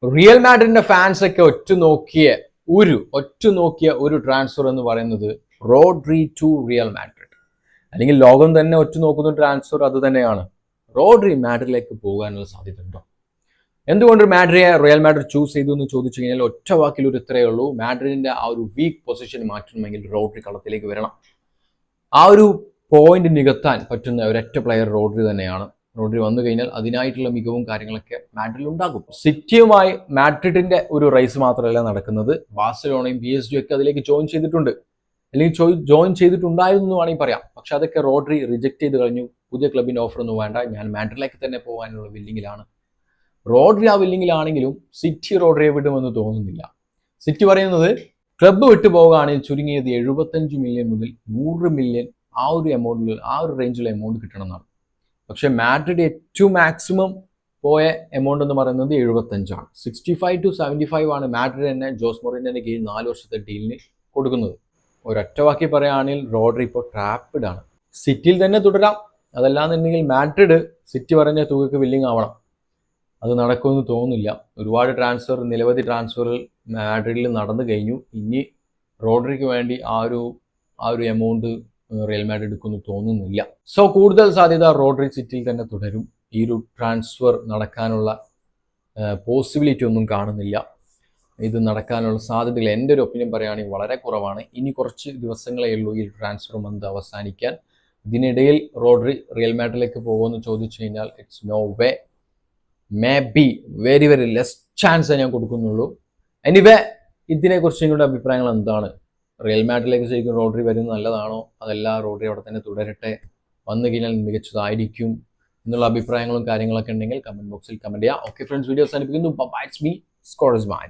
Real മാഡ്രിഡിന്റെ fans ഒക്കെ ഒറ്റുനോക്കിയ ഒരു transfer എന്ന് പറയുന്നത് റോഡ്രി ടു റിയൽ മാഡ്രിഡ്, അല്ലെങ്കിൽ ലോകം തന്നെ ഒറ്റുനോക്കുന്ന ട്രാൻസ്ഫർ അത് തന്നെയാണ്. റോഡ്രി മാഡ്രിഡിലേക്ക് പോകാനുള്ള സാധ്യത ഉണ്ടോ? എന്തുകൊണ്ട് റിയൽ മാഡ്രിഡ് ചൂസ് ചെയ്തു എന്ന് ചോദിച്ചു കഴിഞ്ഞാൽ ഒറ്റ വാക്കിൽ ഒരു ഇത്രയേ ഉള്ളൂ. മാഡ്രിഡിന്റെ ആ ഒരു വീക്ക് പൊസിഷൻ മാറ്റണമെങ്കിൽ റോഡ്രി കളത്തിലേക്ക് വരണം. ആ ഒരു പോയിന്റ് നികത്താൻ പറ്റുന്ന ഒരൊറ്റ പ്ലെയർ റോഡ്രി തന്നെയാണ്. റോഡ്രി വന്നു കഴിഞ്ഞാൽ അതിനായിട്ടുള്ള മികവും കാര്യങ്ങളൊക്കെ മാഡ്രിഡിൽ ഉണ്ടാകും. സിറ്റിയുമായി മാഡ്രിഡിന്റെ ഒരു റേസ് മാത്രമല്ല നടക്കുന്നത്, ബാഴ്സലോണയും PSG ഒക്കെ അതിലേക്ക് ജോയിൻ ചെയ്തിട്ടുണ്ട്, അല്ലെങ്കിൽ ജോയിൻ ചെയ്തിട്ടുണ്ടായിരുന്നു എന്ന് വേണമെങ്കിൽ പറയാം. പക്ഷെ അതൊക്കെ റോഡ്രി റിജക്ട് ചെയ്ത് കഴിഞ്ഞു. പുതിയ ക്ലബിന്റെ ഓഫർ ഒന്നും വേണ്ട, ഞാൻ മാഡ്രിഡിലേക്ക് തന്നെ പോകാനുള്ള വില്ലിങ്ങിലാണ്. റോഡ്രി ആ വില്ലിങ്ങിലാണെങ്കിലും സിറ്റി റോഡ്രിയെ വിടുമെന്ന് തോന്നുന്നില്ല. സിറ്റി പറയുന്നത് ക്ലബ്ബ് വിട്ടു പോകുകയാണെങ്കിൽ ചുരുങ്ങിയത് 75 മില്യൺ മുതൽ 100 മില്യൺ ആ ഒരു റേഞ്ചിലുള്ള എമൗണ്ട് കിട്ടണമെന്നാണ്. പക്ഷെ മാഡ്രിഡ് ഏറ്റവും മാക്സിമം പോയ എമൗണ്ട് എന്ന് പറയുന്നത് 75 ആണ്. 65 to 75 ആണ് മാഡ്രിഡ് തന്നെ ജോസ് മൊറീനോയുടെ കീഴിൽ 4 വർഷത്തെ ഡീലിന് കൊടുക്കുന്നത്. ഒരൊറ്റ വാക്കി പറയുകയാണെങ്കിൽ റോഡ്രി ഇപ്പോൾ ട്രാപ്പിഡ് ആണ്. സിറ്റിയിൽ തന്നെ തുടരാം, അതല്ലാന്നുണ്ടെങ്കിൽ മാഡ്രിഡ് സിറ്റി പറഞ്ഞ തുകയ്ക്ക് വില്ലിങ് ആവണം. അത് നടക്കുമെന്ന് തോന്നുന്നില്ല. നിരവധി ട്രാൻസ്ഫറുകൾ മാഡ്രിഡിൽ നടന്നു കഴിഞ്ഞു. ഇനി റോഡ്രിക്ക് വേണ്ടി ആ ഒരു എമൗണ്ട് റിയൽ മാഡ്രിഡ് എടുക്കുമെന്ന് തോന്നുന്നില്ല. സോ കൂടുതൽ സാധ്യത റോഡ്രി സിറ്റിയിൽ തന്നെ തുടരും. ഈ ഒരു ട്രാൻസ്ഫർ നടക്കാനുള്ള പോസിബിലിറ്റി ഒന്നും കാണുന്നില്ല. ഇത് നടക്കാനുള്ള സാധ്യതകൾ എൻ്റെ ഒരു ഒപ്പീനിയൻ പറയുകയാണെങ്കിൽ വളരെ കുറവാണ്. ഇനി കുറച്ച് ദിവസങ്ങളേ ഉള്ളൂ ഈ ട്രാൻസ്ഫർ മന്ത് അവസാനിക്കാൻ. ഇതിനിടയിൽ റോഡ്രി റിയൽ മാഡ്രിഡിലേക്ക് പോകുമെന്ന് ചോദിച്ചു കഴിഞ്ഞാൽ it's no way, may be very very less chance ഞാൻ കൊടുക്കുന്നുള്ളൂ. എനിവേ, ഇതിനെക്കുറിച്ച് നിങ്ങളുടെ അഭിപ്രായങ്ങൾ എന്താണ്? റിയൽ മാഡ്രിഡിലേക്ക് ശരിക്കും റോഡ്രി വരുന്നത് നല്ലതാണോ, അതല്ല റോഡ്രി അവിടെ തന്നെ തുടരട്ടെ, വന്നു കഴിഞ്ഞാൽ മികച്ചതായിരിക്കും എന്നുള്ള അഭിപ്രായങ്ങളും കാര്യങ്ങളൊക്കെ ഉണ്ടെങ്കിൽ കമന്റ് ബോക്സിൽ കമന്റ് ചെയ്യാം. ഓക്കെ ഫ്രണ്ട്സ്, വീഡിയോ അവസാനിപ്പിക്കുന്നു. Bye, it's me, score is mine.